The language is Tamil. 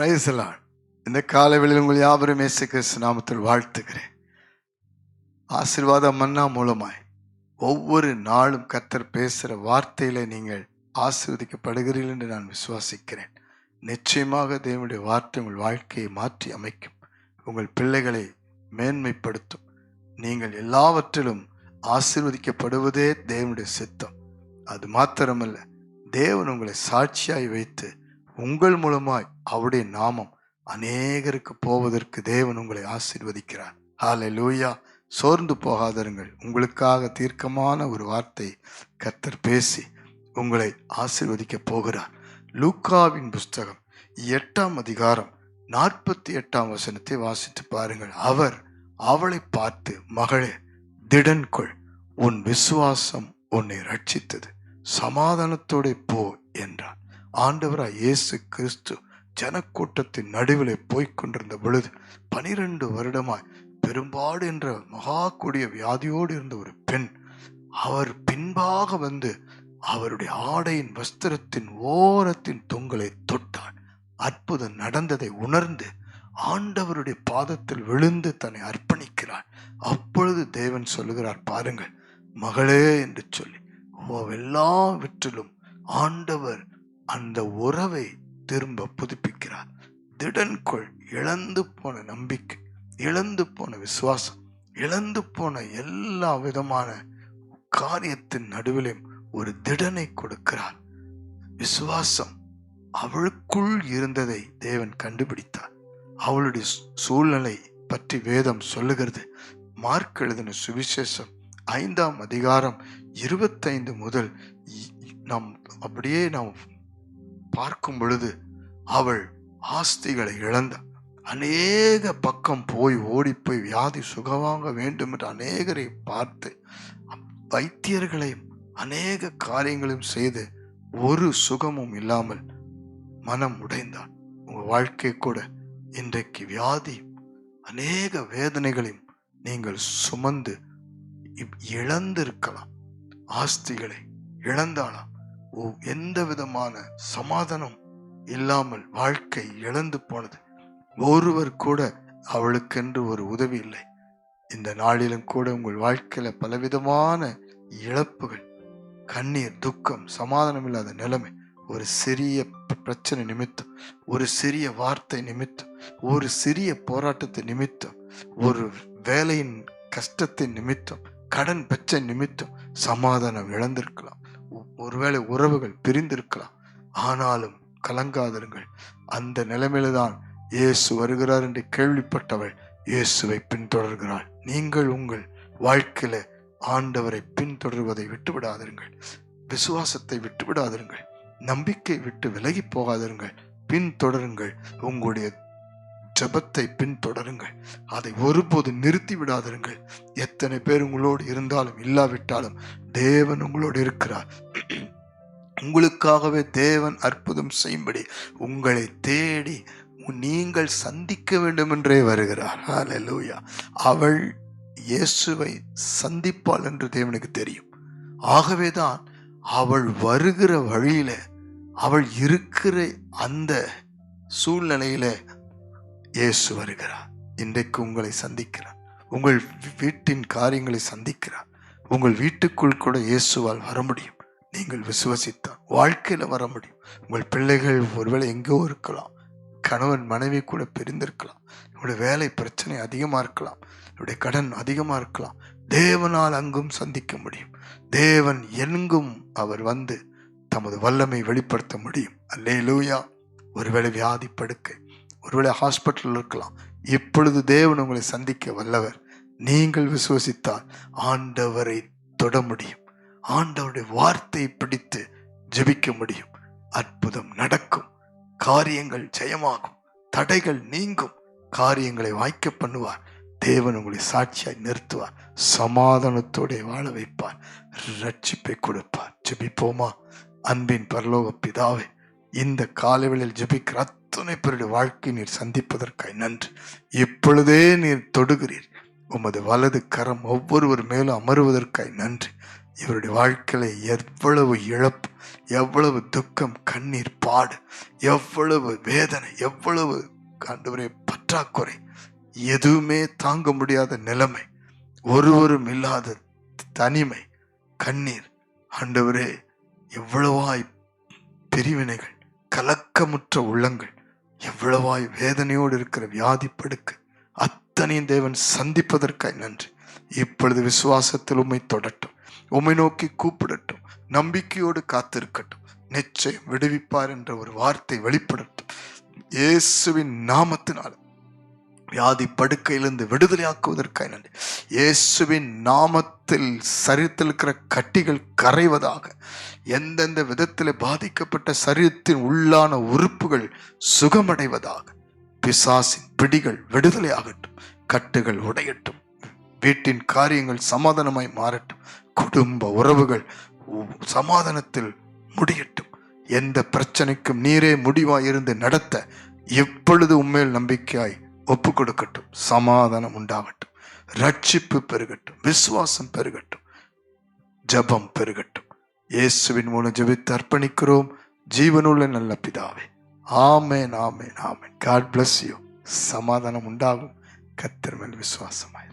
Praise the Lord. இந்த காலைவேளையில் உங்கள் யாவரும் இயேசு கிறிஸ்து நாமத்தில் வாழ்த்துகிறேன். ஆசீர்வாத மன்னா மூலமாய் ஒவ்வொரு நாளும் கர்த்தர் பேசுகிற வார்த்தையில நீங்கள் ஆசீர்வதிக்கப்படுகிறீர்கள் என்று நான் விசுவாசிக்கிறேன். நிச்சயமாக தேவனுடைய வார்த்தை உங்கள் வாழ்க்கையை மாற்றி அமைக்கும், உங்கள் பிள்ளைகளை மேன்மைப்படுத்தும். நீங்கள் எல்லாவற்றிலும் ஆசீர்வதிக்கப்படுவதே தேவனுடைய சித்தம். அது மாத்திரமல்ல, தேவன் உங்களை சாட்சியாய் வைத்து உங்கள் மூலமாய் அவருடைய நாமம் அநேகருக்கு போவதற்கு தேவன் உங்களை ஆசீர்வதிக்கிறார். ஹல்லேலூயா. சோர்ந்து போகாதருங்கள். உங்களுக்காக தீர்க்கமான ஒரு வார்த்தை கர்த்தர் பேசி உங்களை ஆசீர்வதிக்க போகிறார். லூக்காவின் புஸ்தகம் 8ஆம் அதிகாரம் 48ஆம் வசனத்தை வாசித்து பாருங்கள். அவர் அவளை பார்த்து, மகளே திடன் கொள், உன் விசுவாசம் உன்னை ரட்சித்தது, சமாதானத்தோட போ என்றார். ஆண்டவராய் இயேசு கிறிஸ்து ஜனக்கூட்டத்தின் நடுவில் போய்கொண்டிருந்த பொழுது 12 வருடமாய் பெரும்பாடு என்ற மகா கொடிய வியாதியோடு இருந்த ஒரு பெண் அவர் பின்பாக வந்து அவருடைய ஆடையின் வஸ்திரத்தின் ஓரத்தின் தொங்கலை தொட்டார். அற்புதம் நடந்ததை உணர்ந்து ஆண்டவருடைய பாதத்தில் விழுந்து தன்னை அர்ப்பணிக்கிறார். அப்பொழுது தேவன் சொல்லுகிறார், பாருங்கள் மகளே என்று சொல்லி, எல்லாவற்றிலும் ஆண்டவர் அந்த உறவை திரும்ப புதுப்பிக்கிறார். திடன்கொள், இழந்து போன நம்பிக்கை, இழந்து போன விசுவாசம், இழந்து போன எல்லா விதமான காரியத்தின் நடுவிலும் ஒரு திடனை கொடுக்கிறார். விசுவாசம் அவளுக்குள் இருந்ததை தேவன் கண்டுபிடித்தார். அவளுடைய சூழ்நிலை பற்றி வேதம் சொல்லுகிறது. மார்க் எழுதின சுவிசேஷம் 5ஆம் அதிகாரம் 25 முதல் நாம் அப்படியே நாம் பார்க்கும் பொழுது, அவள் ஆஸ்திகளை இழந்தாள். அநேக பக்கம் போய் ஓடி போய் வியாதி சுகவாங்க வேண்டும் என்று அநேகரை பார்த்து வைத்தியர்களையும் அநேக காரியங்களையும் செய்து ஒரு சுகமும் இல்லாமல் மனம் உடைந்தாள். உங்க வாழ்க்கை கூட இன்றைக்கு வியாதி அநேக வேதனைகளையும் நீங்கள் சுமந்து இழந்திருக்கலாம். ஆஸ்திகளை இழந்தாளாம். எந்த விதமான சமாதானம் இல்லாமல் வாழ்க்கை இழந்து போனது. ஒருவர் கூட அவளுக்கென்று ஒரு உதவி இல்லை. இந்த நாளிலும் கூட உங்கள் வாழ்க்கையில பலவிதமான இழப்புகள், கண்ணீர், துக்கம், சமாதானம் இல்லாத நிலைமை, ஒரு சிறிய பிரச்சனை நிமித்தம், ஒரு சிறிய வார்த்தை நிமித்தம், ஒரு சிறிய போராட்டத்தை நிமித்தம், ஒரு வேலையின் கஷ்டத்தின் நிமித்தம், கடன் பிரச்சனை நிமித்தம் சமாதானம் இழந்திருக்கலாம். ஒருவேளை உறவுகள் பிரிந்திருக்கலாம். ஆனாலும் கலங்காதிருங்கள். அந்த நிலைமையில தான் இயேசு வருகிறார் என்று கேள்விப்பட்டவள் இயேசுவை பின்தொடர்கிறாள். நீங்கள் உங்கள் வாழ்க்கையில ஆண்டவரை பின்தொடர்வதை விட்டுவிடாதிருங்கள். விசுவாசத்தை விட்டுவிடாதிருங்கள். நம்பிக்கை விட்டு விலகி போகாதிருங்கள். பின்தொடருங்கள். உங்களுடைய ஜெபத்தை பின்தொடருங்கள். அதை ஒருபோது நிறுத்தி விடாதிருங்கள். எத்தனை பேர் உங்களோடு இருந்தாலும் இல்லாவிட்டாலும் தேவன் உங்களோடு இருக்கிறார். உங்களுக்காகவே தேவன் அற்புதம் செய்யும்படி உங்களை தேடி நீங்கள் சந்திக்க வேண்டும் என்றே வருகிறார். ஹல்லேலூயா. அவள் இயேசுவை சந்திப்பாள் என்று தேவனுக்கு தெரியும். ஆகவேதான் அவள் வருகிற வழியில, அவள் இருக்கிற அந்த சூழ்நிலையில இயேசு வருகிறார். இன்றைக்கு உங்களை சந்திக்கிறார். உங்கள் வீட்டின் காரியங்களை சந்திக்கிறார். உங்கள் வீட்டுக்குள் கூட இயேசுவால் வர முடியும். நீங்கள் விசுவசித்தால் வாழ்க்கையில வர முடியும். உங்கள் பிள்ளைகள் ஒருவேளை எங்கோ இருக்கலாம். கணவன் மனைவி கூட பிரிந்திருக்கலாம். உங்களுடைய வேலை பிரச்சனை அதிகமா இருக்கலாம். உங்களுடைய கடன் அதிகமா இருக்கலாம். தேவனால் அங்கும் சந்திக்க முடியும். தேவன் எங்கும் அவர் வந்து தமது வல்லமை வெளிப்படுத்த முடியும். அல்லேலூயா. ஒருவேளை வியாதி படுக்கை, ஒருவேளை ஹாஸ்பிட்டல் இருக்கலாம். இப்பொழுது தேவன் உங்களை சந்திக்க வல்லவர். நீங்கள் விசுவசித்தால் ஆண்டவரை தொட முடியும். ஆண்டவருடைய வார்த்தையை பிடித்து ஜெபிக்க முடியும். அற்புதம் நடக்கும். காரியங்கள் ஜெயமாகும். தடைகள் நீங்கும். காரியங்களை வாய்க்க பண்ணுவார். தேவன் உங்களை சாட்சியாய் நிறுத்துவார். சமாதானத்தோட வாழ வைப்பார். ரட்சிப்பை கொடுப்பார். ஜெபிப்போமா? அன்பின் பரலோக பிதாவே, இந்த காலைவேளையில் ஜெபிக்கிற அத்தனை பேருடைய வாழ்க்கை நீர் சந்திப்பதற்காய் நன்றி. இப்பொழுதே நீர் தொடுகிறீர். உமது வலது கரம் ஒவ்வொருவர் மேலும் அமருவதற்காய் நன்றி. இவருடைய வாழ்க்கையில எவ்வளவு இழப்பு, எவ்வளவு துக்கம், கண்ணீர், பாடு, எவ்வளவு வேதனை, எவ்வளவு ஆண்டவரே பற்றாக்குறை, எதுவுமே தாங்க முடியாத நிலைமை, ஒருவரும் இல்லாத தனிமை, கண்ணீர், ஆண்டவரே எவ்வளவாய் பிரிவினைகள், கலக்கமுற்ற உள்ளங்கள், எவ்வளவாய் வேதனையோடு இருக்கிற வியாதி படுக்கை, அத்தனையும் தேவன் சந்திப்பதற்காய் நன்றி. இப்பொழுது விசுவாசத்தில் உம்மை தொடட்டும், உம்மை நோக்கி கூப்பிடட்டும், நம்பிக்கையோடு காத்திருக்கட்டும். நிச்சயம் விடுவிப்பார் என்ற ஒரு வார்த்தை வெளிப்படட்டும். இயேசுவின் நாமத்தினால் வியாதி படுக்கையிலிருந்து விடுதலையாக்குவதற்காக நன்றி. இயேசுவின் நாமத்தில் சரீரத்தில் இருக்கிற கட்டிகள் கரைவதாக. எந்தெந்த விதத்தில் பாதிக்கப்பட்ட சரீரத்தின் உள்ளான உறுப்புகள் சுகமடைவதாக. பிசாசின் பிடிகள் விடுதலையாகட்டும், கட்டுகள் உடையட்டும், வீட்டின் காரியங்கள் சமாதானமாய் மாறட்டும், குடும்ப உறவுகள் சமாதானத்தில் முடியட்டும். எந்த பிரச்சனைக்கும் நீரே முடிவாய் இருந்து நடத்த எப்பொழுது உண்மையில் நம்பிக்கையாய் ஒப்பு கொடுக்கட்டும். சமாதானம் உண்டாகட்டும், ரட்சிப்பு பெருகட்டும், விசுவாசம் பெருகட்டும், ஜபம் பெருகட்டும். இயேசுவின் மூலம் ஜெபித்து அர்ப்பணிக்கிறோம் ஜீவனுள்ள நல்ல பிதாவே. ஆமென், ஆமென், ஆமென். God bless you. சமாதானம் உண்டாகும். கர்த்தர் மேல் விசுவாசமாய்